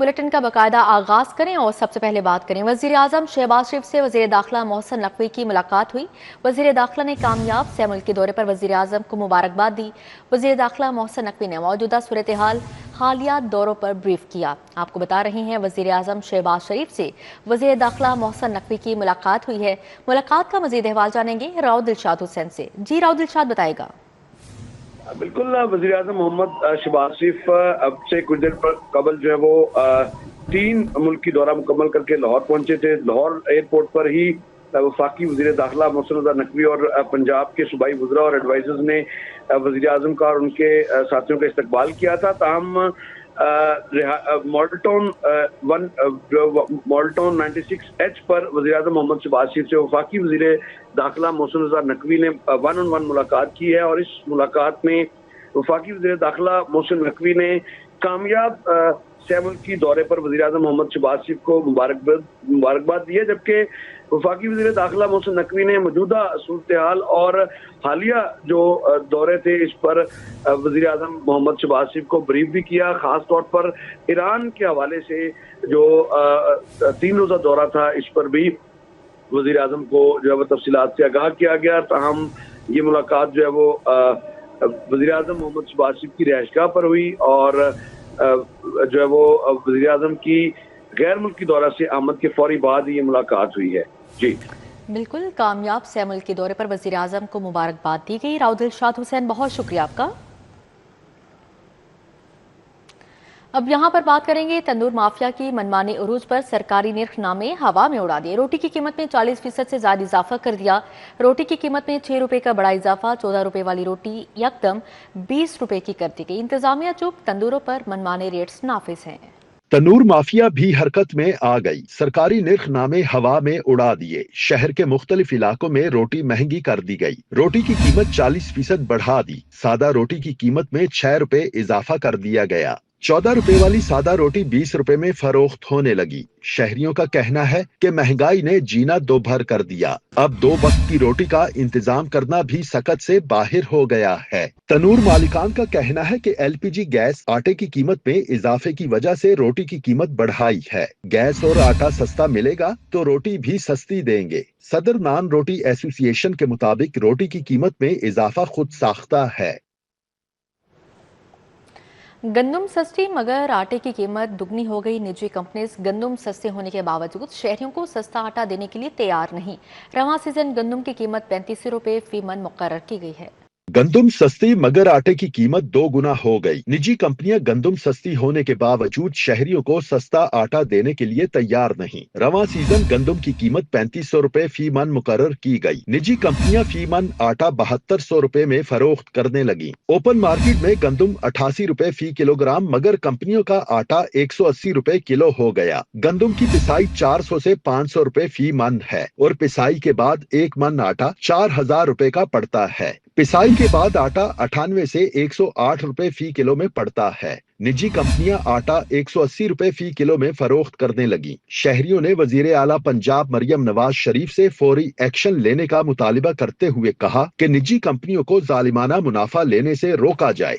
Bulletin का बाकायदा आगाज करें और सबसे पहले बात करें। वजीर आजम शहबाज शरीफ से वजीर दाखिला मोहसिन नकवी की मुलाकात हुई। वजीर दाखिला ने कामयाब से मुल्क के दौरे पर वजीर आजम को मुबारकबाद दी। वजीर दाखिला मोहसिन नकवी ने मौजूदा सूरत हाल हालिया दौरों पर ब्रीफ किया। आपको बता रहे हैं वजीर आजम शहबाज शरीफ से वजीर दाखिला मोहसिन नकवी की मुलाकात हुई है। मुलाकात का मजीद अहवाल जानेंगे राव दिलशाद हुसैन से। जी राव दिलशाद बताएगा। बिल्कुल, वज़ीर आज़म मोहम्मद शहबाज शरीफ अब से कुछ देर कबल जो है वो 3 मुल्क की दौरा मुकम्मल करके लाहौर पहुंचे थे। लाहौर एयरपोर्ट पर ही वफाकी वज़ीर दाखिला मोहसिन नकवी और पंजाब के सूबाई वज़रा और एडवाइजर्स ने वज़ीर आज़म का और उनके साथियों का इस्तकबाल किया था। ताहम मॉडल 96H पर वज़ीर आज़म मोहम्मद शहबाज शरीफ से वफाकी वज़ीर दाखिला मोहसिन नकवी ने 1-on-1 मुलाकात की है और इस मुलाकात में वफाकी वज़ीर दाखिला मोहसिन नकवी ने कामयाब सह मुल्की दौरे पर वज़ीर आज़म मोहम्मद शहबाज शरीफ को मुबारकबाद दी है, जबकि वफाकी वज़ीर दाखिला मोहसिन नकवी ने मौजूदा सूरत हाल और हालिया जो दौरे थे इस पर वज़ीर आज़म मोहम्मद शहबाज शरीफ को ब्रीफ भी किया। खास तौर पर ईरान के हवाले से जो 3 रोज़ा दौरा था इस पर भी वज़ीर आज़म को जो है वो तफसीलात से आगाह किया गया। ताहम ये मुलाकात जो है वो वज़ीर आज़म मोहम्मद शहबाज शरीफ की रिहाइशगाह पर हुई और जो है वो वज़ीर आज़म की गैर मुल्की दौरा से आमद के फौरी बाद ये मुलाकात हुई है। जी बिल्कुल, कामयाब सह मुल्क के दौरे पर वज़ीर आज़म को मुबारकबाद दी गई। राव दिलशाद हुसैन, बहुत शुक्रिया आपका। अब यहाँ पर बात करेंगे तंदूर माफिया की मनमानी उरूज पर सरकारी निर्खनामे हवा में उड़ा दिए। रोटी की कीमत में 40% से ज्यादा इजाफा कर दिया। रोटी की कीमत में 6 रुपए का बड़ा इजाफा। 14 रुपए वाली रोटी यकदम 20 रुपए की कर दी गई। इंतजामिया चुप, तंदूरों पर मनमाने रेट्स नाफिज हैं। तनूर माफिया भी हरकत में आ गई। सरकारी निर्खनामे हवा में उड़ा दिए। शहर के मुख्तलिफ इलाकों में रोटी महंगी कर दी गई। रोटी की कीमत 40% बढ़ा दी। सादा रोटी की कीमत में 6 रुपए इजाफा कर दिया गया। 14 रुपए वाली सादा रोटी 20 रुपए में फरोख्त होने लगी। शहरियों का कहना है कि महंगाई ने जीना दोभर कर दिया। अब 2 वक्त की रोटी का इंतजाम करना भी सकत से बाहर हो गया है। तनूर मालिकान का कहना है कि LPG गैस आटे की कीमत में इजाफे की वजह से रोटी की कीमत बढ़ाई है। गैस और आटा सस्ता मिलेगा तो रोटी भी सस्ती देंगे। सदर नान रोटी एसोसिएशन के मुताबिक रोटी की कीमत में इजाफा खुद साख्ता है। गंदम सस्ती मगर आटे की कीमत दुगनी हो गई। निजी कंपनीज गंदम सस्ते होने के बावजूद शहरियों को सस्ता आटा देने के लिए तैयार नहीं। रवां सीजन गंदम की कीमत 35 रुपए फी मन मुकर्रर की गई है। गंदम सस्ती मगर आटे की कीमत 2 गुना हो गई। निजी कंपनियां गंदम सस्ती होने के बावजूद शहरियों को सस्ता आटा देने के लिए तैयार नहीं। रवां सीजन गंदम की कीमत 3500 रुपए फी मन मुकर्रर की गई। निजी कंपनियां फी मन आटा 7200 रुपए में फरोख्त करने लगी। ओपन मार्केट में गंदम 88 रुपए फी किलोग्राम मगर कंपनियों का आटा 180 रुपए किलो हो गया। गंदम की पिसाई 400 से 500 रुपए फी मन है और पिसाई के बाद 1 मन आटा 4000 रुपए का पड़ता है। पिसाई के बाद आटा 98 से 108 रुपए फी किलो में पड़ता है। निजी कंपनियां आटा 180 रुपए फी किलो में फरोख्त करने लगी। शहरियों ने वजीर आला पंजाब मरियम नवाज शरीफ से फौरी एक्शन लेने का मुतालिबा करते हुए कहा कि निजी कंपनियों को जालिमाना मुनाफा लेने से रोका जाए।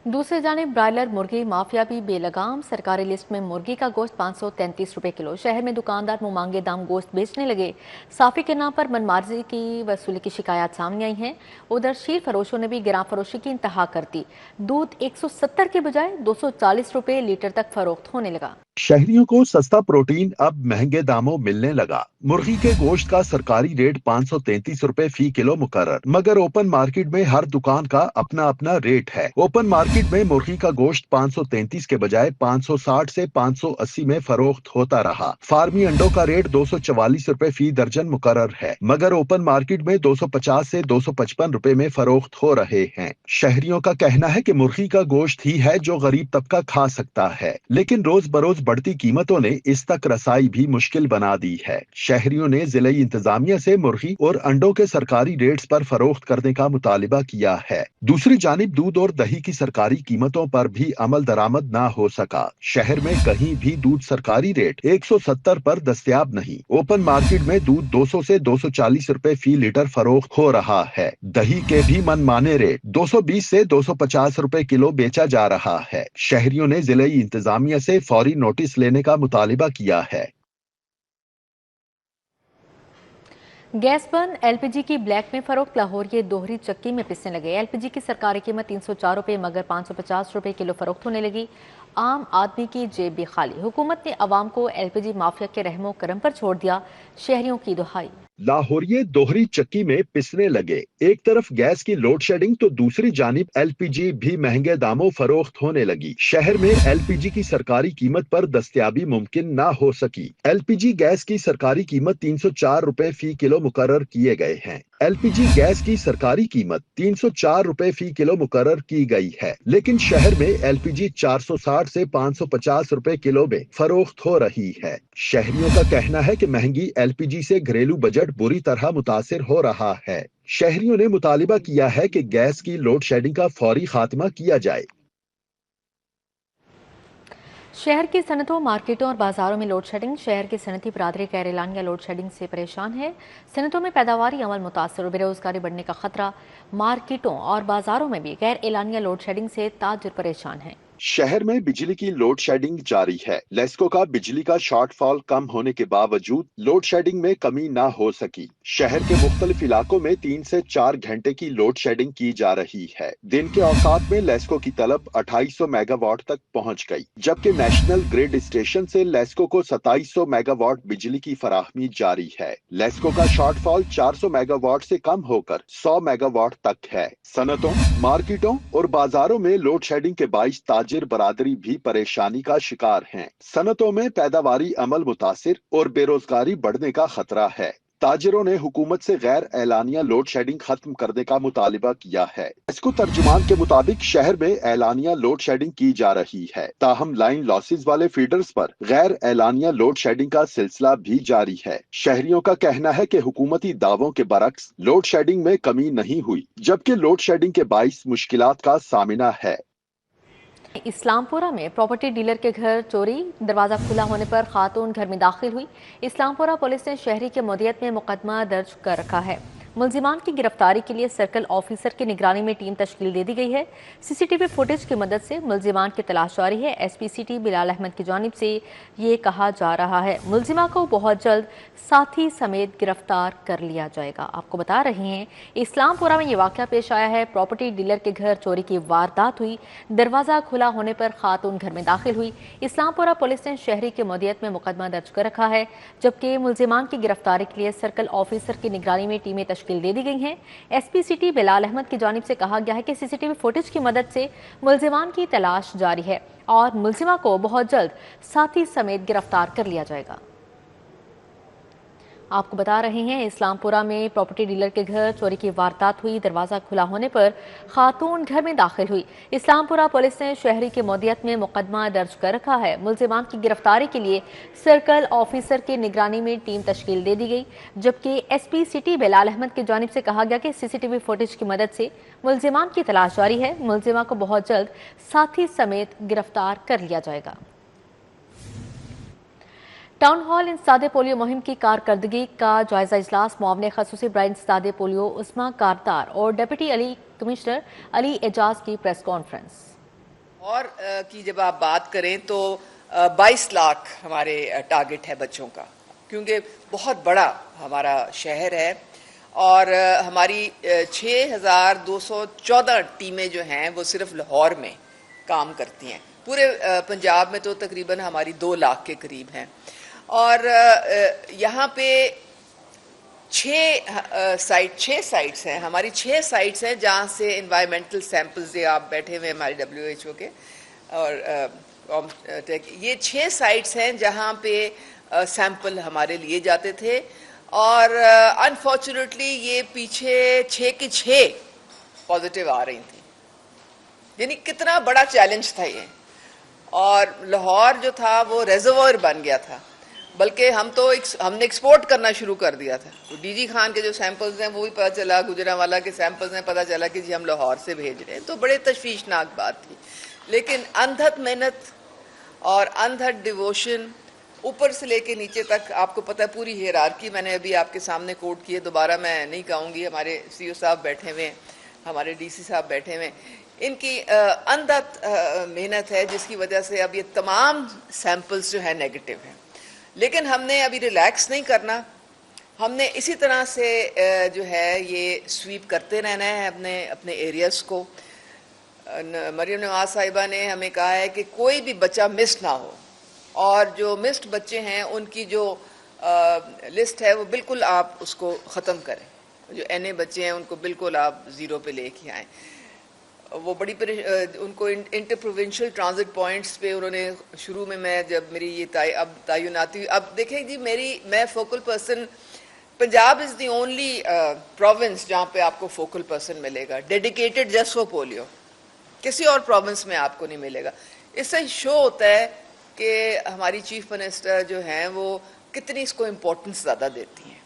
दूसरी जानिब ब्रायलर मुर्गी माफिया भी बेलगाम। सरकारी लिस्ट में मुर्गी का गोश्त 533 रुपए किलो। शहर में दुकानदार मुमांगे दाम गोश्त बेचने लगे। साफी के नाम पर मनमार्जी की वसूली की शिकायत सामने आई हैं। उधर शीर फरोशों ने भी गिरा फरोशी की इंतहा कर दी। दूध 170 के बजाय 240 रुपए लीटर तक फरोख्त होने लगा। शहरियों को सस्ता प्रोटीन अब महंगे दामों मिलने लगा। मुर्गी के गोश्त का सरकारी रेट 533 रुपए फी किलो मुकर्रर, मगर ओपन मार्केट में हर दुकान का अपना अपना रेट है। ओपन मार्केट में मुर्गी का गोश्त 533 के बजाय 560 से 580 में फरोख्त होता रहा। फार्मी अंडों का रेट 244 रुपए फी दर्जन मुकर्रर है, मगर ओपन मार्केट में 250 से 255 रुपए में फरोख्त हो रहे हैं। शहरियों का कहना है कि मुर्गी का गोश्त ही है जो गरीब तबका खा सकता है, लेकिन रोज बरोज बढ़ती कीमतों ने इस तक रसाई भी मुश्किल बना दी है। शहरियों ने जिले इंतजामिया से मुर्गी और अंडों के सरकारी रेट्स पर फरोख्त करने का मुतालिबा किया है। दूसरी जानिब दूध और दही की सरकारी कीमतों पर भी अमल दरामद ना हो सका। शहर में कहीं भी दूध सरकारी रेट 170 पर दस्तयाब नहीं। ओपन मार्केट में दूध 200 से 240 रुपए फी लीटर फरोख्त हो रहा है। दही के भी मनमाने रेट 220 से 250 रुपए किलो बेचा जा रहा है। शहरियों ने जिले इंतजामिया से फौरी नोटिस लेने का मुतालिबा किया है। गैस बंद, एलपीजी की ब्लैक में फरोख्त। लाहौर के दोहरी चक्की में पिसने लगे। एलपीजी की सरकारी कीमत 304 रुपए मगर 550 रुपए किलो फरोख्त होने लगी। आम आदमी की जेब भी खाली। हुकूमत ने अवाम को एलपीजी माफिया के रहमो करम पर छोड़ दिया। शहरियों की दुहाई। लाहौरिये दोहरी चक्की में पिसने लगे। एक तरफ गैस की लोड शेडिंग तो दूसरी जानिब एलपीजी भी महंगे दामों फरोख्त होने लगी। शहर में एलपीजी की सरकारी कीमत पर दस्तयाबी मुमकिन ना हो सकी। एलपीजी गैस की सरकारी कीमत 304 रुपए फी किलो मुकर्रर किए गए हैं। एलपीजी गैस की सरकारी कीमत 304 रुपए फी किलो मुकर्रर की गई है, लेकिन शहर में एलपीजी 460 से 550 रुपए किलो में फरोख्त हो रही है। शहरियों का कहना है कि महंगी एलपीजी से घरेलू बजट बुरी तरह मुतासिर हो रहा है। शहरियों ने मुतालिबा किया है कि गैस की लोड शेडिंग का फौरी खात्मा किया जाए। शहर की सनतों, मार्केटों और बाजारों में लोड शेडिंग। शहर की सनती बरादरी गैर एलानिया लोड शेडिंग से परेशान है। सनतों में पैदावारी अमल मुतासर और बेरोजगारी बढ़ने का खतरा। मार्केटों और बाजारों में भी गैर एलानिया लोड शेडिंग से ताजिर परेशान हैं। शहर में बिजली की लोड शेडिंग जारी है। लेस्को का बिजली का शॉर्टफॉल कम होने के बावजूद लोड शेडिंग में कमी ना हो सकी। शहर के मुख्तलिफ इलाकों में 3 से 4 घंटे की लोड शेडिंग की जा रही है। दिन के औकात में लेस्को की तलब 2800 मेगावाट तक पहुंच गई, जबकि नेशनल ग्रिड स्टेशन से लेस्को को 2700 मेगावाट बिजली की फराहमी जारी है। लेस्को का शॉर्टफॉल 400 मेगावाट से कम होकर 100 मेगावाट तक है। सनतों, मार्केटों और बाजारों में लोड शेडिंग के बाइस ताजिर बरादरी भी परेशानी का शिकार हैं। सनतों में पैदावारी अमल मुतासिर और बेरोजगारी बढ़ने का खतरा है। ताजिरों ने हुकूमत से गैर एलानिया लोड शेडिंग खत्म करने का मुतालिबा किया है। इसको तर्जुमान के मुताबिक शहर में एलानिया लोड शेडिंग की जा रही है, ताहम लाइन लॉसेज वाले फीडर्स पर गैर एलानिया लोड शेडिंग का सिलसिला भी जारी है। शहरियों का कहना है कि हुकूमती दावों के बरक्स लोड शेडिंग में कमी नहीं हुई, जबकि लोड शेडिंग के बाइस मुश्किलात का सामना है। इस्लामपुरा में प्रॉपर्टी डीलर के घर चोरी। दरवाजा खुला होने पर खातून घर में दाखिल हुई। इस्लामपुरा पुलिस ने शहरी के मौदियत में मुकदमा दर्ज कर रखा है। मुलजिमान की गिरफ्तारी के लिए सर्कल ऑफिसर की निगरानी में टीम तश्कील दे दी गई है। सीसीटीवी फुटेज की मदद से मुलजिमान की तलाश जारी है। एसपी सिटी बिलाल अहमद की जानिब से ये कहा जा रहा है मुलजिमा को बहुत जल्द साथी समेत गिरफ्तार कर लिया जाएगा। आपको बता रहे हैं इस्लामपुरा में ये वाक़या पेश आया है। प्रॉपर्टी डीलर के घर चोरी की वारदात हुई। दरवाजा खुला होने पर खातून घर में दाखिल हुई। इस्लामपुरा पुलिस ने शहरी के मौदियत में मुकदमा दर्ज कर रखा है, जबकि मुलजिमान की गिरफ्तारी के लिए सर्कल ऑफिसर की निगरानी में टीमें तश्कील दे दी गई हैं। एसपी सिटी बिलाल अहमद की जानिब से कहा गया है कि सीसीटीवी फुटेज की मदद से मुलजिमान की तलाश जारी है और मुलजिमा को बहुत जल्द साथी समेत गिरफ्तार कर लिया जाएगा। आपको बता रहे हैं इस्लामपुरा में प्रॉपर्टी डीलर के घर चोरी की वारदात हुई। दरवाजा खुला होने पर खातून घर में दाखिल हुई। इस्लामपुरा पुलिस ने शहरी के मौदियत में मुकदमा दर्ज कर रखा है। मुलजिमान की गिरफ्तारी के लिए सर्कल ऑफिसर की निगरानी में टीम तश्कील दे दी गई, जबकि एसपी सिटी बिलाल अहमद की जानिब से कहा गया कि सीसीटीवी फुटेज की मदद से मुलजिमान की तलाश जारी है। मुलजिमा को बहुत जल्द साथी समेत गिरफ्तार कर लिया जाएगा। टाउन हॉल इंसदादे पोलियो मुहिम की कारकर्दगी का जायजा इजलास। मुआवने खसूसी ब्रांड इंसदादे पोलियो उस्मा कारदार और डिप्टी अली कमिश्नर अली एजाज की प्रेस कॉन्फ्रेंस। और की जब आप बात करें तो 22 लाख हमारे टारगेट है बच्चों का, क्योंकि बहुत बड़ा हमारा शहर है और हमारी 6214 टीमें जो हैं वो सिर्फ लाहौर में काम करती हैं। पूरे पंजाब में तो तकरीबन हमारी 2 लाख के करीब हैं और यहाँ पे 6 साइट्स हैं हमारी। 6 साइट्स हैं जहाँ से एनवायरमेंटल सैंपल्स, ये आप बैठे हुए हमारे WHO के और ये 6 साइट्स हैं जहाँ पे सैंपल हमारे लिए जाते थे और अनफॉर्चुनेटली ये पीछे 6 की 6 पॉजिटिव आ रही थी। यानी कितना बड़ा चैलेंज था ये। اور لاہور جو تھا وہ ریزروائر بن گیا تھا، بلکہ ہم نے ایکسپورٹ کرنا شروع کر دیا تھا. ڈی جی خان کے جو سیمپلز ہیں وہ بھی پتہ چلا، گجرانوالہ کے سیمپلز ہیں پتہ چلا کہ جی ہم لاہور سے بھیج رہے ہیں. تو بڑے تشویشناک بات تھی. لیکن اندھت محنت اور اندھت ڈیووشن اوپر سے لے کے نیچے تک، آپ کو پتہ ہے پوری ہیرارکی میں نے ابھی آپ کے سامنے کوٹ کی ہے، دوبارہ میں نہیں کہوں گی. ہمارے سی او صاحب بیٹھے ہوئے ہیں، ہمارے ڈی سی صاحب بیٹھے ہوئے ہیں، ان کی اندھت محنت ہے جس کی وجہ سے اب یہ تمام سیمپلز جو ہیں نیگیٹو ہیں. لیکن ہم نے ابھی ریلیکس نہیں کرنا، ہم نے اسی طرح سے جو ہے یہ سویپ کرتے رہنا ہے اپنے ایریاز کو. مریم نواز صاحبہ نے ہمیں کہا ہے کہ کوئی بھی بچہ مس نہ ہو، اور جو مسڈ بچے ہیں ان کی جو لسٹ ہے وہ بالکل آپ اس کو ختم کریں. جو این اے بچے ہیں ان کو بالکل آپ زیرو پہ لے کے آئیں. وہ بڑی ان کو انٹر پروونشل ٹرانزٹ پوائنٹس پہ انہوں نے شروع میں جب میری یہ اب تعیناتی ہوئی، اب دیکھیں جی میں focal person, Punjab is the only province جہاں پہ آپ کو فوکل پرسن ملے گا ڈیڈیکیٹڈ جسٹ فور پولیو. کسی اور پروونس میں آپ کو نہیں ملے گا. اس سے شو ہوتا ہے کہ ہماری چیف منسٹر جو ہیں وہ کتنی اس کو امپورٹنس زیادہ دیتی ہیں.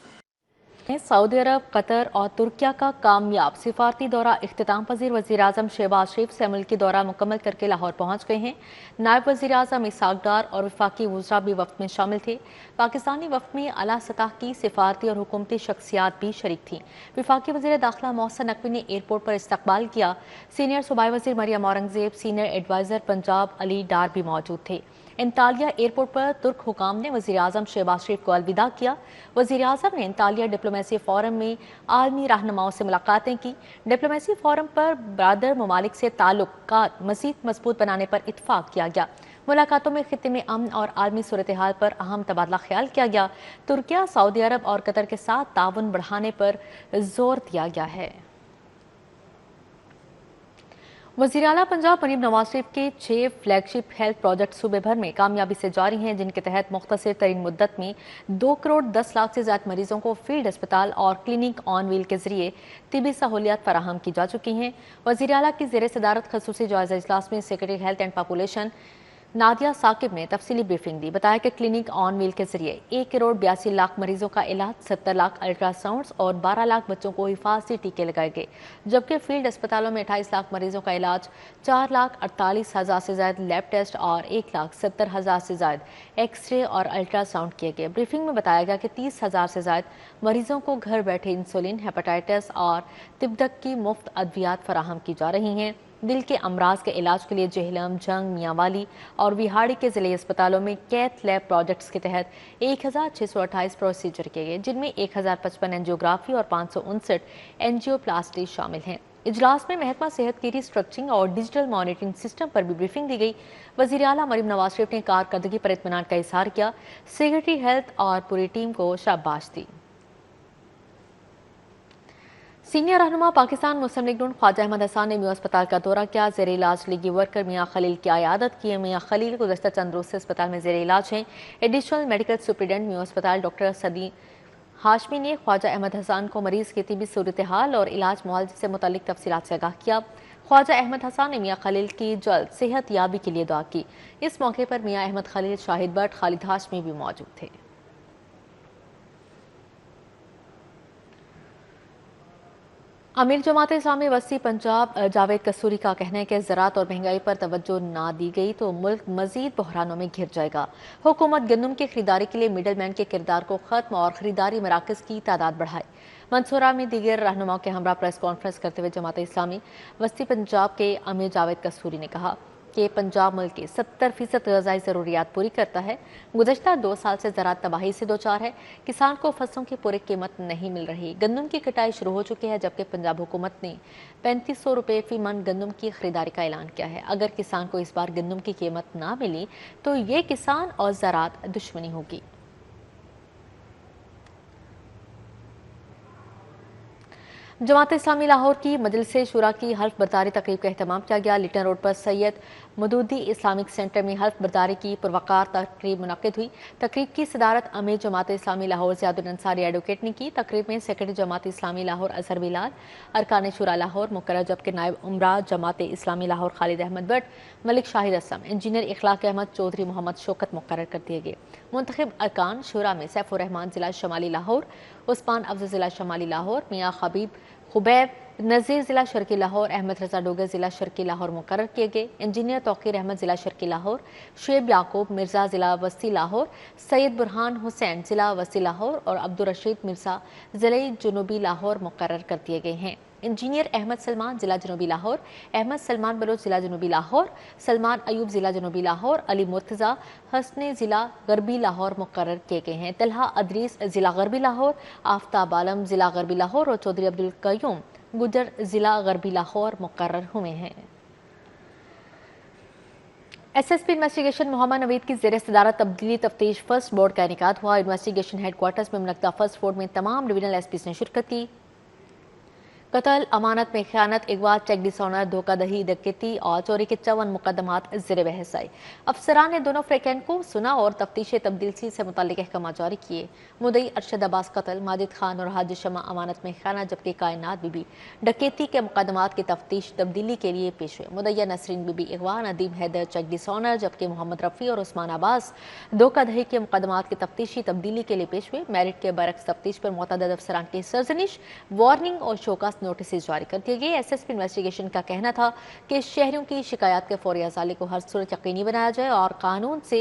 سعودی عرب، قطر اور ترکیہ کا کامیاب سفارتی دورہ اختتام پذیر. وزیر اعظم شہباز شریف سے ملکی دورہ مکمل کر کے لاہور پہنچ گئے ہیں. نائب وزیر اعظم اسحاق ڈار اور وفاقی وزراء بھی وفد میں شامل تھے. پاکستانی وفد میں اعلیٰ سطح کی سفارتی اور حکومتی شخصیات بھی شریک تھیں. وفاقی وزیر داخلہ محسن نقوی نے ایئرپورٹ پر استقبال کیا. سینئر صوبائی وزیر مریم اورنگزیب، سینئر ایڈوائزر پنجاب علی ڈار بھی موجود تھے. انطالیہ ایئرپورٹ پر ترک حکام نے وزیر اعظم شہباز شریف کو الوداع کیا. وزیر اعظم نے انطالیہ ڈپلومیسی فورم میں عالمی رہنماؤں سے ملاقاتیں کی. ڈپلومیسی فورم پر برادر ممالک سے تعلقات مزید مضبوط بنانے پر اتفاق کیا گیا. ملاقاتوں میں خطے میں امن اور عالمی صورتحال پر اہم تبادلہ خیال کیا گیا. ترکیہ، سعودی عرب اور قطر کے ساتھ تعاون بڑھانے پر زور دیا گیا ہے. وزیر اعلیٰ پنجاب مریم نواز شریف کے 6 فلیگ شپ ہیلتھ پروجیکٹ صوبے بھر میں کامیابی سے جاری ہیں، جن کے تحت مختصر ترین مدت میں 2 کروڑ 10 لاکھ سے زیادہ مریضوں کو فیلڈ اسپتال اور کلینک آن ویل کے ذریعے طبی سہولیات فراہم کی جا چکی ہیں. وزیر اعلیٰ کی زیر صدارت خصوصی جائزہ اجلاس میں secretary health and population Nadia Saqib نے تفصیلی بریفنگ دی. بتایا کہ کلینک آن ویل کے ذریعے 1 کروڑ 82 لاکھ مریضوں کا علاج، 70 لاکھ الٹرا ساؤنڈز اور 12 لاکھ بچوں کو حفاظتی ٹیکے لگائے گئے، جبکہ فیلڈ اسپتالوں میں 28 لاکھ مریضوں کا علاج، 4 لاکھ 48 ہزار سے زائد لیب ٹیسٹ اور 1 لاکھ 70 ہزار سے زائد ایکس رے اور الٹرا ساؤنڈ کیے گئے. بریفنگ میں بتایا گیا کہ 30 ہزار سے زائد مریضوں کو گھر بیٹھے انسولین، ہیپاٹائٹس اور تبدک کی مفت ادویات فراہم کی جا رہی ہیں. دل کے امراض کے علاج کے لیے جہلم، جنگ، میاں والی اور وہاڑی کے ضلعی اسپتالوں میں کیتھ لیب پروجیکٹس کے تحت 1628 پروسیجر کیے گئے، جن میں 1055 اینجیوگرافی اور 559 اینجیو پلاسٹی شامل ہیں. اجلاس میں محکمہ صحت کی ری اسٹرکچرنگ اور ڈیجیٹل مانیٹرنگ سسٹم پر بھی بریفنگ دی گئی. وزیر اعلیٰ مریم نواز شریف نے کارکردگی پر اطمینان کا اظہار کیا. سیکرٹری ہیلتھ اور پوری ٹیم کو شاباش دی. سینئر رہنما پاکستان مسلم لیگ نون خواجہ احمد حسان نے میو اسپتال کا دورہ کیا. زیر علاج لیگی ورکر میاں خلیل کی عیادت کی. میاں خلیل گزشتہ چند روز سے اسپتال میں زیر علاج ہیں. ایڈیشنل میڈیکل سپرنٹنڈنٹ میو اسپتال ڈاکٹر صدی ہاشمی نے خواجہ احمد حسان کو مریض کی طبی صورتحال اور علاج معالجے سے متعلق تفصیلات سے آگاہ کیا. خواجہ احمد حسان نے میاں خلیل کی جلد صحت یابی کے لیے دعا کی. اس موقع پر میاں احمد خلیل، شاہد بٹ، خالد ہاشمی بھی موجود تھے. امیر جماعت اسلامی وسطی پنجاب جاوید قصوری کا کہنا ہے کہ زراعت اور مہنگائی پر توجہ نہ دی گئی تو ملک مزید بحرانوں میں گھر جائے گا. حکومت گندم کی خریداری کے لیے مڈل مین کے کردار کو ختم اور خریداری مراکز کی تعداد بڑھائے. منصورہ میں دیگر رہنماؤں کے ہمراہ پریس کانفرنس کرتے ہوئے جماعت اسلامی وسطی پنجاب کے امیر جاوید قصوری نے کہا کہ پنجاب ملک کی 70% غذائی ضروریات پوری کرتا ہے. گزشتہ 2 سال سے زراعت تباہی سے دوچار ہے. کسان کو فصلوں کی پوری قیمت نہیں مل رہی. گندم کی کٹائی شروع ہو چکی ہے، جبکہ پنجاب حکومت نے 3500 روپے فی من گندم کی خریداری کا اعلان کیا ہے. اگر کسان کو اس بار گندم کی قیمت نہ ملی تو یہ کسان اور زراعت دشمنی ہوگی. जमात इस्लामी लाहौर की मजलिस शूरा की हल्फ बर्दारी तकरीब का एहतमाम किया गया। लिटन रोड पर सैयद मदूदी इस्लामिक सेंटर में हल्फ बर्दारी की पुरवकार तकरीब मुनक्किद हुई। तकरीब की सदारत अमीर जमात इस्लामी लाहौर ज़ियादुल अंसारी एडवोकेट ने की। तकरीब में सेक्रेटरी जमात इस्लामी लाहौर अजहर बिलाल, अरकान शुरा लाहौर मुकर्रर, जबकि नायब उमरा जमात इस्लामी लाहौर खालिद अहमद भट्ट, मलिक शाहिद असम, इंजीनियर इखलाक अहमद चौधरी, मोहम्मद शौकत मुकर्रर कर दिए गए। मुंतखब अरकान शुरा में सैफुर रहमान ज़िला शमाली लाहौर, उस्मान अफजल ज़िला शमाली लाहौर, मियाँ खबीब खुबैब नज़ीर ज़िला शर्की लाहौर, अहमद रजा डोगर ज़िला शर्की लाहौर मुकर्रर किए गए। इंजीनियर तौकीर अहमद ज़िला शर्की लाहौर, शुएब याकूब मिर्ज़ा ज़िला वसी लाहौर, सैयद बुरहान हुसैन ज़िला वसी लाहौर और अब्दुल रशीद मिर्ज़ा ज़िला जुनूबी लाहौर मुकर्रर कर दिए गए हैं। इंजीनियर अहमद सलमान ज़िला जनूबी लाहौर, अहमद सलमान बलोच ज़िला जनूबी लाहौर, सलमान अयूब ज़िला जनूबी लाहौर, अली मुर्तज़ा हसने ज़िला गरबी लाहौर मुकर्रर किए गए हैं। तलहा अदरीस ज़िला गरबी लाहौर, आफ्ताब आलम ज़िला गरबी लाहौर और चौधरी अब्दुल कयूम गुजर ज़िला गरबी लाहौर मुकर्रर हुए हैं। SSP इन्वेस्टिगेशन मोहम्मद नवीद की ज़ेर सदारत तब्दीली तफ्तीश फर्स्ट बोर्ड का इनेकाद हुआ। इन्वेस्टिगेशन हेडक्वार्टर्स में मुनक्किदा फर्स्ट बोर्ड में तमाम डिवीजनल SPs ने शिरकत की। कत्ल, अमानत में खयानत, अगवा, चेक डिसऑनर, धोखाधड़ी, डकैती और चोरी के 54 मुकदमात ज़ेर बहस आए। अफसरान ने दोनों फ्रेकैन को सुना और तफ्तीश तब्दीली से मुताल्लिक़ अहकाम जारी किए। मुदई अरशद अब्बास कत्ल, माजिद खान और हाजिर शमा अमानत में खयानत, जबकि कायनात बीबी डकैती के मुकदमात की तफ्तीश तब्दीली के लिए पेश हुए। मुदैया नसरीन बीबी अगवा, नदीम हैदर चेक डिसऑनर, जबकि मोहम्मद रफ़ी और उस्मान अब्बास धोखाधड़ी के मुकदमात की तफ्तीशी तब्दीली के लिए पेश हुए। मेरिट के बरक्स तफ्तीश पर मुतअद्दिद अफसरान की सरजनिश, वार्निंग और शोकास नोटिस जारी कर दिए गए। SSP इन्वेस्टिगेशन का कहना था कि शहरियों की शिकायत के फौरी अज़ाले को हर सूरत यकीनी बनाया जाए और कानून से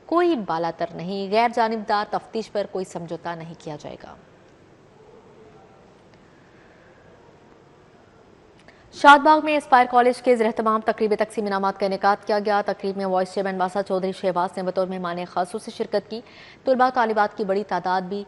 कोई बालातर नहीं, गैर जानिबदार तफ्तीश पर कोई समझौता नहीं किया जाएगा। शादबाग में एस्पायर कॉलेज के ज़ेर-ए-तमाम तकरीब तकसीम इनामात का इनेकाद किया गया। तकरीब में वाइस चेयरमैन बासा चौधरी शहबाज ने बतौर मेहमान खासूस से शिरकत की। तलबा तालिबात की बड़ी तादाद भी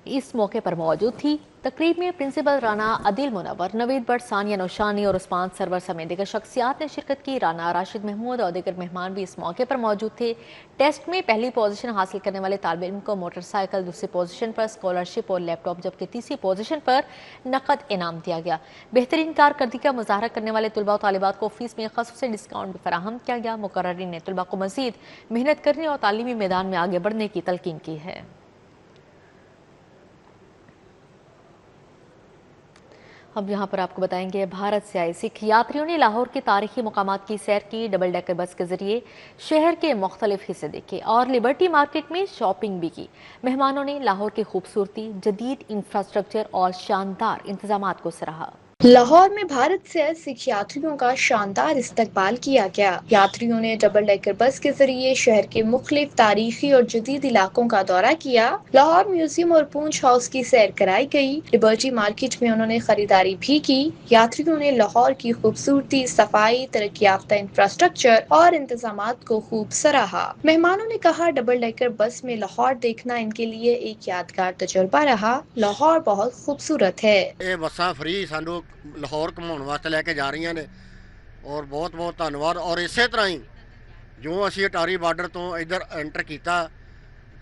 इस मौके पर मौजूद थी। तकरीब में प्रिंसिपल राना अदिल मुनव्वर, नवीद भट्ट, सानिया नौशानी और उस्मान सरवर समेत दीगर शख्सियात ने शिरकत की। राना राशिद महमूद और दीगर मेहमान भी इस मौके पर मौजूद थे। टेस्ट में पहली पोजीशन हासिल करने वाले तालिब इल्म को मोटरसाइकिल, दूसरी पोजीशन पर स्कॉलरशिप और लैपटॉप, जबकि तीसरी पोजीशन पर नकद इनाम दिया गया। बेहतरीन कारकर्दगी का मुजाहरा करने वाले तलबा और तालिबात को फीस में खसूसी डिस्काउंट भी फराहम किया गया। मुकर्ररीन ने तलबा को मजीद मेहनत करने और तालीमी मैदान में आगे बढ़ने की तलकीन की है। अब यहाँ पर आपको बताएंगे, भारत से आए सिख यात्रियों ने लाहौर के तारीखी मुकामात की सैर की। डबल डेकर बस के जरिए शहर के मुख्तलिफ हिस्से देखे और लिबर्टी मार्केट में शॉपिंग भी की। मेहमानों ने लाहौर की खूबसूरती, जदीद इंफ्रास्ट्रक्चर और शानदार इंतजामात को सराहा। लाहौर में भारत से आए सिख यात्रियों का शानदार इस्तकबाल किया गया। यात्रियों ने डबल डेकर बस के जरिए शहर के मुख्तलिफ तारीखी और जदीद इलाकों का दौरा किया। लाहौर म्यूजियम और पूंछ हाउस की सैर कराई गई। लिबर्टी मार्केट में उन्होंने खरीदारी भी की। यात्रियों ने लाहौर की खूबसूरती, सफाई, तरक्की याफ्ता इंफ्रास्ट्रक्चर और इंतजामात को खूब सराहा। मेहमानों ने कहा, डबल डेकर बस में लाहौर देखना इनके लिए एक यादगार तजुर्बा रहा। लाहौर बहुत खूबसूरत है। बसा फ्री सानू लाहौर घुमाउण वास्ते लैके जा रही ने और बहुत बहुत धन्यवाद। और इसे तरह ही जो असी अटारी बार्डर तो इधर एंटर किया,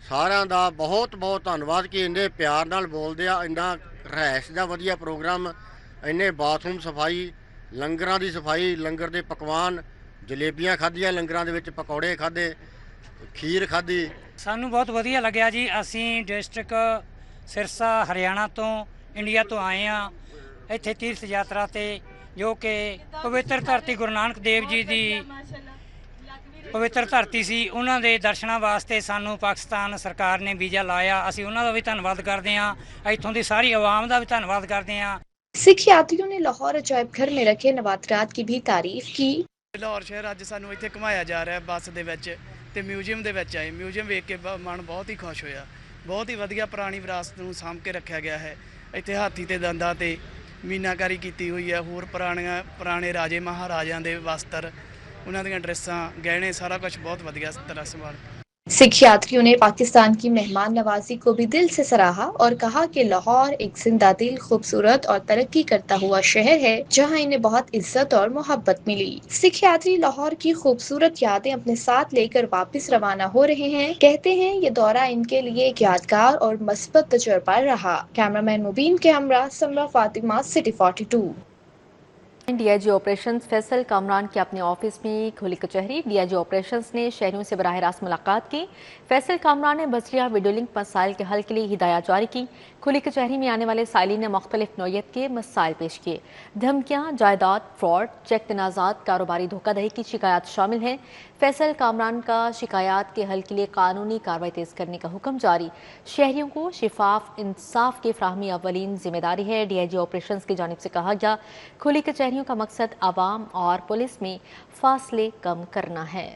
सारिਆਂ ਦਾ बहुत बहुत धन्यवाद कि इन्ने प्यार नाल बोलदे आ। इन्ना रहائش ਦਾ ਵਧੀਆ प्रोग्राम, इन्ने बाथरूम सफाई, लंगरां दी सफाई, लंगर दे पकवान, जलेबियां खाधियां, लंगरां दे विच पकौड़े खाधे, खीर खाधी। सानू बहुत ਵਧੀਆ ਲੱਗਿਆ जी। ਅਸੀਂ डिस्ट्रिक्ट सिरसा हरियाणा तो इंडिया तो आए हाँ ਇੱਥੇ ਤੀਰਥ ਯਾਤਰਾ ਤੇ, ਜੋ ਕਿ ਪਵਿੱਤਰ ਧਰਤੀ ਗੁਰੂ ਨਾਨਕ ਦੇਵ ਜੀ ਦੀ ਪਵਿੱਤਰ ਧਰਤੀ ਸੀ। ਉਹਨਾਂ ਦੇ ਦਰਸ਼ਨਾਂ ਵਾਸਤੇ ਸਾਨੂੰ ਪਾਕਿਸਤਾਨ ਸਰਕਾਰ ਨੇ ਵੀਜ਼ਾ ਲਾਇਆ। ਅਸੀਂ ਉਹਨਾਂ ਦਾ ਵੀ ਧੰਨਵਾਦ ਕਰਦੇ ਹਾਂ। ਇੱਥੋਂ ਦੀ ਸਾਰੀ ਆਵਾਮ ਦਾ ਵੀ ਧੰਨਵਾਦ ਕਰਦੇ ਹਾਂ। सिख यात्रियों ने लाहौर अजायब घर में रखे नवातरात की भी तारीफ की। लाहौर शहर ਅੱਜ ਸਾਨੂੰ ਇੱਥੇ ਘੁਮਾਇਆ ਜਾ ਰਿਹਾ ਬੱਸ ਦੇ ਵਿੱਚ ਤੇ ਮਿਊਜ਼ੀਅਮ ਦੇ ਵਿੱਚ ਆਏ। ਮਿਊਜ਼ੀਅਮ ਵੇਖ ਕੇ ਮਨ ਬਹੁਤ ਹੀ ਖੁਸ਼ ਹੋਇਆ। ਬਹੁਤ ਹੀ ਵਧੀਆ ਪੁਰਾਣੀ ਵਿਰਾਸਤ ਨੂੰ ਸਾਂਭ ਕੇ ਰੱਖਿਆ ਗਿਆ ਹੈ। ਇੱਥੇ ਹਾਥੀ ਤੇ ਦੰਦਾਂ ਤੇ मीनाकारी की हुई है। होर पुराने राजे महाराजा के वस्त्र, उन्होंने ड्रेसा, गहने, सारा कुछ बहुत वधिया तरह संभाल। सिख यात्रियों ने पाकिस्तान की मेहमान नवाजी को भी दिल से सराहा और कहा कि लाहौर एक जिंदा दिल, खूबसूरत और तरक्की करता हुआ शहर है जहां इन्हें बहुत इज्जत और मोहब्बत मिली। सिख यात्री लाहौर की खूबसूरत यादें अपने साथ लेकर वापस रवाना हो रहे हैं। कहते हैं ये दौरा इनके लिए एक यादगार और मस्बत तजुर्बा रहा। कैमरामैन मुबीन के हमरा Samra Fatima, city 42। DIG operations Faisal Kamran के अपने ऑफिस में खुली कचहरी। डीआईजी ऑपरेशंस ने शहरियों से बराह रास्त मुलाकात की। फैसल कामरान ने बजरिया वीडियो लिंक मसाइल के हल के लिए हिदायत जारी की। खुली कचहरी में आने वाले साइलिन ने मुख्तलिफ नौयत के मसाइल पेश किए। धमकियाँ, जायदाद फ्रॉड, चेक तनाज़ात, कारोबारी धोखाधड़ी की शिकायत शामिल हैं। फैसल कामरान का शिकायत के हल के लिए कानूनी कार्रवाई तेज करने का हुक्म जारी। शहरियों को शिफाफ इंसाफ की फ्राहमी अव्वलीन जिम्मेदारी है। डीआईजी ऑपरेशंस की जानिब से कहा गया, खुली कचहरियों का मकसद आवाम और पुलिस में फासले कम करना है।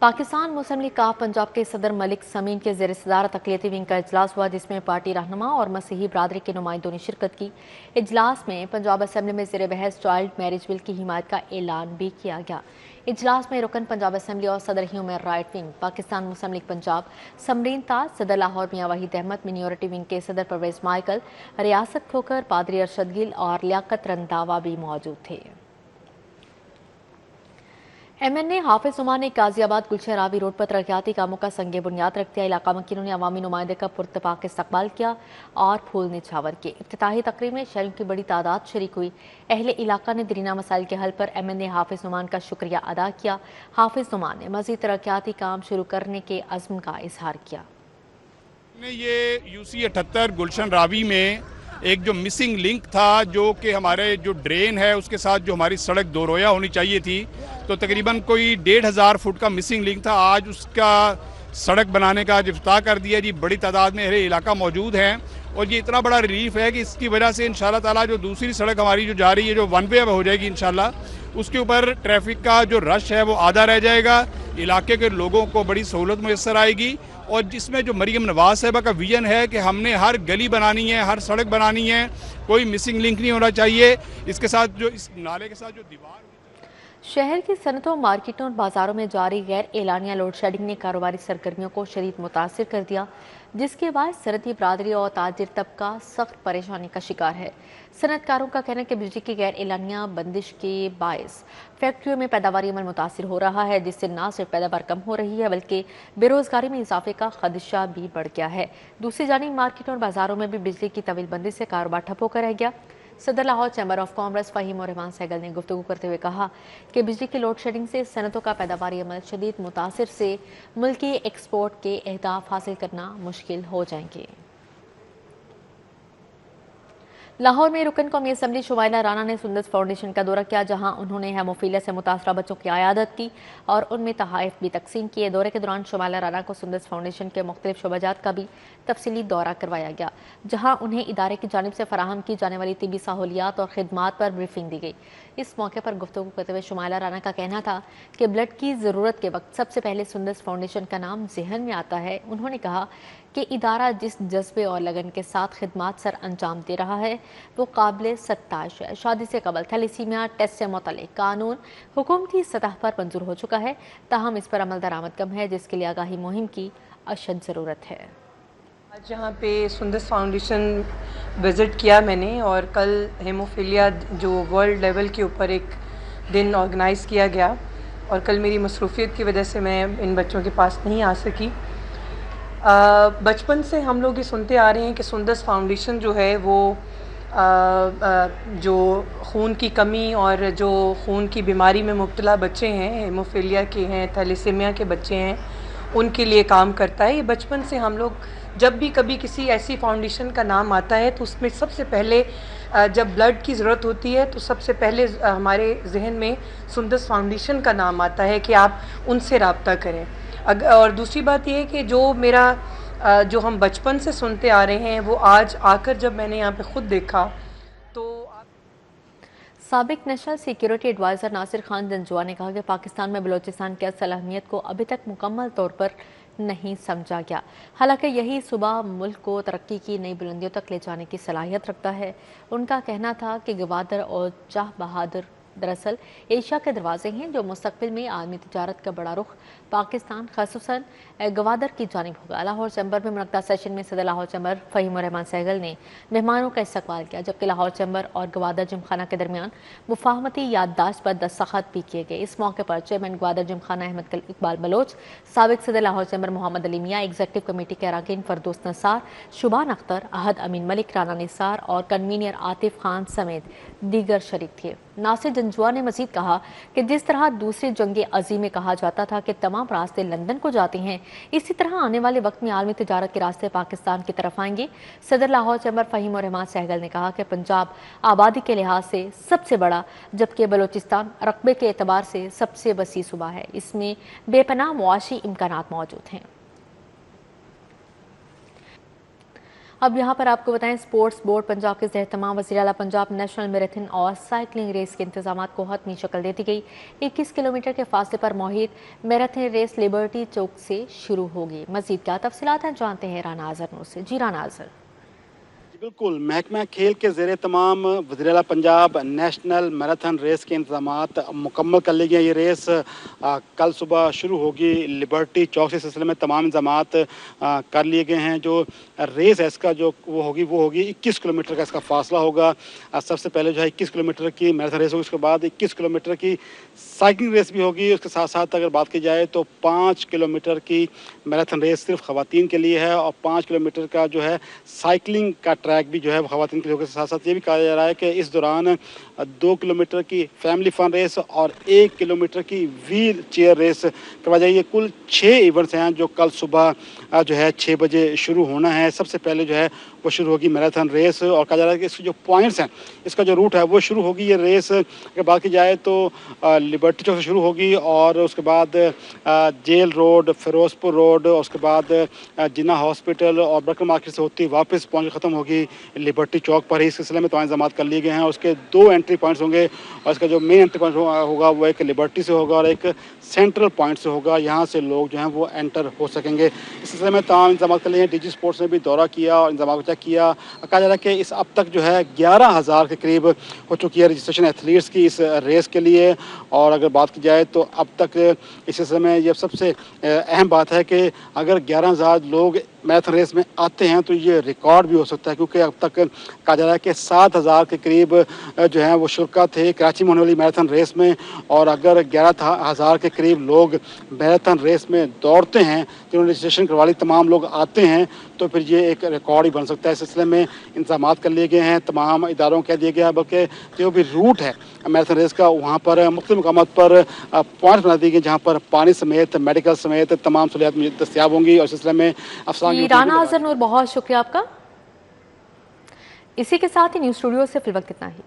पाकिस्तान मुस्लिम लीग का पंजाब के सदर मलिक समीम के ज़ेर सदारत अक़लियती विंग का इजलास हुआ, जिसमें पार्टी रहनुमा और मसीही बरादरी के नुमाइंदों ने शिरकत की। इजलास में पंजाब असम्बली में ज़ेर बहस चाइल्ड मैरिज बिल की हिमायत का ऐलान भी किया गया। इजलास में रुकन पंजाब असम्बली और सदर ह्यूमन राइट विंग पाकिस्तान मुस्लिम लीग पंजाब समरीन ताज, सदर लाहौर मियां वहीद अहमद, मिनॉरिटी विंग के सदर परवेज माइकल, रियासत खोकर, पादरी अरशद गिल और लियाकत रंधावा भी मौजूद थे। MNA हाफिज उमर ने गाजियाबाद गुलशन रावी रोड पर तरक्याती कामों का संगे बुनियाद रख दिया। इलाका मकीनों ने अवामी नुमाइंदे का पुरतपाक इस्तकबाल किया और फूल निछावर किए। इफ्तिताही तकरीब में शहरियों की बड़ी तादाद शरीक हुई। अहले इलाका ने दरीना मसाइल के हल पर MNA हाफिज उमर का शुक्रिया अदा किया। हाफिज उमर ने मजीद तरक्याती काम शुरू करने के अज़्म का इजहार किया। ये UC 78 गुलशन रावी में एक जो मिसिंग लिंक था, जो कि हमारे जो ड्रेन है उसके साथ जो हमारी सड़क दो रोया होनी चाहिए थी, तो तकरीबन कोई 1500 फुट का मिसिंग लिंक था। आज उसका सड़क बनाने का इफ्तिताह कर दिया जी। बड़ी तादाद में अहले इलाका मौजूद हैं और ये इतना बड़ा रिलीफ है कि इसकी वजह से इंशाल्लाह ताला जो दूसरी सड़क हमारी जो जा रही है, जो वन वे हो जाएगी इंशाल्लाह, उसके ऊपर ट्रैफिक का जो रश है वो आधा रह जाएगा। इलाके के लोगों को बड़ी सहूलत मुयस्सर आएगी। और जिसमें जो मरियम नवाज साहबा का विजन है कि हमने हर गली बनानी है, हर सड़क बनानी है, कोई मिसिंग लिंक नहीं होना चाहिए। इसके साथ जो इस नाले के साथ जो दीवार, शहर की सनतों, मार्केटों और बाजारों में जारी गैर एलानिया लोड शेडिंग ने कारोबारी सरगर्मियों को शदीद मुतासिर कर दिया, जिसके बाद सनती बरादरी और ताजिर तबका सख्त परेशानी का शिकार है। सनतकारों का कहना है कि बिजली की गैर एलानिया बंदिश के बायस फैक्ट्रियों में पैदावारी अमल मुतासिर हो रहा है, जिससे न सिर्फ पैदावार कम हो रही है बल्कि बेरोजगारी में इजाफे का खदशा भी बढ़ गया है। दूसरी जानिब मार्केटों और बाजारों में भी बिजली की तवील बंदी से कारोबार ठप होकर रह गया। सदर Lahore chamber of commerce Fahim और रहमान सहगल ने गुफ्तगू करते हुए कहा कि बिजली की लोड शेडिंग से सनतों का पैदावारी अमल शदीद मुतासिर से मुल्की एक्सपोर्ट के अहदाफ हासिल करना मुश्किल हो जाएंगे। लाहौर में रुकन कौमी असम्बली शुमाइला राना ने सुंदस फाउंडेशन का दौरा किया, जहां उन्होंने हेमोफीलिया से मुतासरा बच्चों की आयादत की और उनमें तहाइफ भी तकसीम किए। दौरे के दौरान शुमाइला राना को सुंदस फाउंडेशन के मुख्तलिफ शोबाजात का भी तफसीली दौरा करवाया गया, जहां उन्हें इदारे की जानिब से फराहम की जाने वाली तिबी सहूलियात और खिदमात पर ब्रीफिंग दी गई। इस मौके पर गुफ्तगू करते हुए शुमाइला राना का कहना था कि ब्लड की ज़रूरत के वक्त सबसे पहले सुंदस फाउंडेशन का नाम जहन में आता है। उन्होंने कहा कि इदारा जिस जज्बे और लगन के साथ खिदमात सर अंजाम दे रहा है वो काबिल सत्ताश है। शादी से कबल थैलेसीमिया टेस्ट से मुतल्लिक कानून हुकूमती सतह पर मंजूर हो चुका है, ताहम इस पर अमल दरामद कम है, जिसके लिए आगाही मुहिम की अशद ज़रूरत है। आज यहाँ पे सुंदस फाउंडेशन विज़िट किया मैंने, और कल हेमोफीलिया जो वर्ल्ड लेवल के ऊपर एक दिन ऑर्गेनाइज़ किया गया, और कल मेरी मसरूफियत की वजह से मैं इन बच्चों के पास नहीं आ सकी। बचपन से हम लोग ये सुनते आ रहे हैं कि सुंदस फाउंडेशन जो है वो जो खून की कमी और जो खून की बीमारी में मुब्तला बच्चे हैं, हेमोफीलिया के हैं, थैलेसीमिया के बच्चे हैं, उनके लिए काम करता है। ये बचपन से हम लोग जब भी कभी किसी ऐसी फाउंडेशन का नाम आता है तो उसमें सबसे पहले जब ब्लड की ज़रूरत होती है तो सबसे पहले हमारे जहन में सुंदस फाउंडेशन का नाम आता है कि आप उनसे रब्ता करें। और दूसरी बात यह है कि जो मेरा जो हम बचपन से सुनते आ रहे हैं वो आज आकर जब मैंने यहाँ पे ख़ुद देखा तो साबिक national security adviser Nasir Khan Janjua ने कहा कि पाकिस्तान में बलोचिस्तान की असल अहमियत को अभी तक मुकम्मल तौर पर नहीं समझा गया, हालांकि यही सूबा मुल्क को तरक्की की नई बुलंदियों तक ले जाने की सलाहियत रखता है। उनका कहना था कि गवादर और चाह बहादुर दरअसल एशिया के दरवाजे हैं जो मुस्तकबिल में आलमी तिजारत का बड़ा रुख पाकिस्तान खसूसन गवादर की जानिब होगा। लाहौर चैम्बर में मुनक्किदा सेशन में सदर लाहौर चैम्बर फ़हीम रहमान सहगल ने मेहमानों का इस्तकबाल किया, जबकि लाहौर चैम्बर और गवादर जिमखाना के दरमियान मुफाहमती याददाश्त पर दस्तखत भी किए गए। इस मौके पर चेयरमैन गवादर जिमखाना अहमद इकबाल बलोच, साबिक सदर लाहौर चैम्बर मोहम्मद अली मियाँ, एग्जीक्यूटिव कमेटी के अरकान फरदौस नसार, शुबान अख्तर, अहद अमीन मलिक, राना निसार और कन्वीनर आतिफ खान समेत दीगर शरीक थे। नासिर जंजुआ ने मजीद कहा कि जिस तरह दूसरी जंग अजीम में कहा जाता था कि तमाम रास्ते लंदन को जाते हैं, इसी तरह आने वाले वक्त में आलमी तिजारत के रास्ते पाकिस्तान की तरफ आएंगे। सदर लाहौर चैम्बर फ़हीम रहमान सहगल ने कहा कि पंजाब आबादी के लिहाज से सबसे बड़ा, जबकि बलोचिस्तान रकबे के एतबार से सबसे वसी सूबा है। इसमें बेपनाह मुआशी इम्कानात मौजूद हैं। अब यहाँ पर आपको बताएं, स्पोर्ट्स बोर्ड पंजाब के ज़ेर तमाम वज़ीर आला पंजाब नेशनल मैराथन और साइकिलिंग रेस के इंतजामात को हतमी शक्ल दे दी गई। 21 किलोमीटर के फासले पर मुहित मैराथन रेस लिबर्टी चौक से शुरू होगी। मज़ीद क्या तफसीलात हैं जानते हैं राना आज़र से। जी राना आज़र। बिल्कुल, महकमा खेल के ज़ेर तमाम वज़ीर आला पंजाब नेशनल मैराथन रेस के इंतजामात मुकम्मल कर लिए गए। ये रेस कल सुबह शुरू होगी लिबर्टी चौक से। सिलसिले में तमाम इंतजामात कर लिए गए हैं। जो रेस है इसका जो वो होगी 21 किलोमीटर का इसका फासला होगा। सबसे पहले जो है 21 किलोमीटर की मैराथन रेस होगी, उसके बाद 21 किलोमीटर की साइकिलिंग रेस भी होगी। उसके साथ साथ अगर बात की जाए तो 5 किलोमीटर की मैराथन रेस सिर्फ ख़वातीन के लिए है और 5 किलोमीटर का जो है साइकिलिंग का ट्रैक भी जो है ख़वातीन के लिए होगा। साथ साथ ये भी कहा जा रहा है कि इस दौरान 2 किलोमीटर की फैमिली फन रेस और 1 किलोमीटर की व्हील चेयर रेस करवाई जाएगी। कुल 6 इवेंट्स हैं जो कल सुबह जो है 6 बजे शुरू होना है। सबसे पहले जो है वो शुरू होगी मैराथन रेस और कहा जा रहा है कि इसके जो पॉइंट्स हैं, इसका जो रूट है वो शुरू होगी। ये रेस अगर बात की जाए तो लिबर्टी चौक से शुरू होगी और उसके बाद जेल रोड, फिरोजपुर रोड, उसके बाद जिन्ना हॉस्पिटल और बरकर मार्केट से होती वापस पहुँच ख़त्म होगी लिबर्टी चौक पर ही। इस सिलसिले में तमाम इंतजामात कर लिए गए हैं। उसके 2 एंट्री पॉइंट्स होंगे और इसका जो मेन एंट्री पॉइंट होगा वो एक लिबर्टी से होगा और एक सेंट्रल पॉइंट से होगा। यहाँ से लोग जो हैं वो एंटर हो सकेंगे। इस सिलसिले में तमाम इंतजामात कर लिए हैं। डीजी स्पोर्ट्स ने भी दौरा किया और इंतजाम चेक किया। कहा जा रहा है कि इस अब तक जो है 11,000 के करीब हो चुकी है रजिस्ट्रेशन एथलीट्स की इस रेस के लिए। और अगर बात की जाए तो अब तक इस सिलसिले में ये सबसे अहम बात है कि अगर 11,000 लोग मैराथन रेस में आते हैं तो ये रिकॉर्ड भी हो सकता है, क्योंकि अब तक कहा जा रहा है कि 7,000 के करीब जो हैं वो शुरका थे कराची में होने वाली मैराथन रेस में। और अगर 11,000 के करीब लोग मैराथन रेस में दौड़ते हैं, जिन्होंने रजिस्ट्रेशन करवा ली, तमाम लोग आते हैं, तो फिर ये एक रिकॉर्ड ही बन सकता है। इस सिलसिले में इंतजाम कर लिए गए हैं। तमाम इदारों को कह दिया गया है, बल्कि जो भी रूट है मैराथन रेस का वहाँ पर मुख्तलिफ मकामात पर पॉइंट बना दिए गए जहाँ पर पानी समेत मेडिकल समेत तमाम सहूलियात दस्तियाब होंगी। और इस सिलसिले में अफसरान राना आज़र नूर, बहुत शुक्रिया आपका। इसी के साथ ही न्यूज़ स्टूडियो से फिलवक्त इतना ही।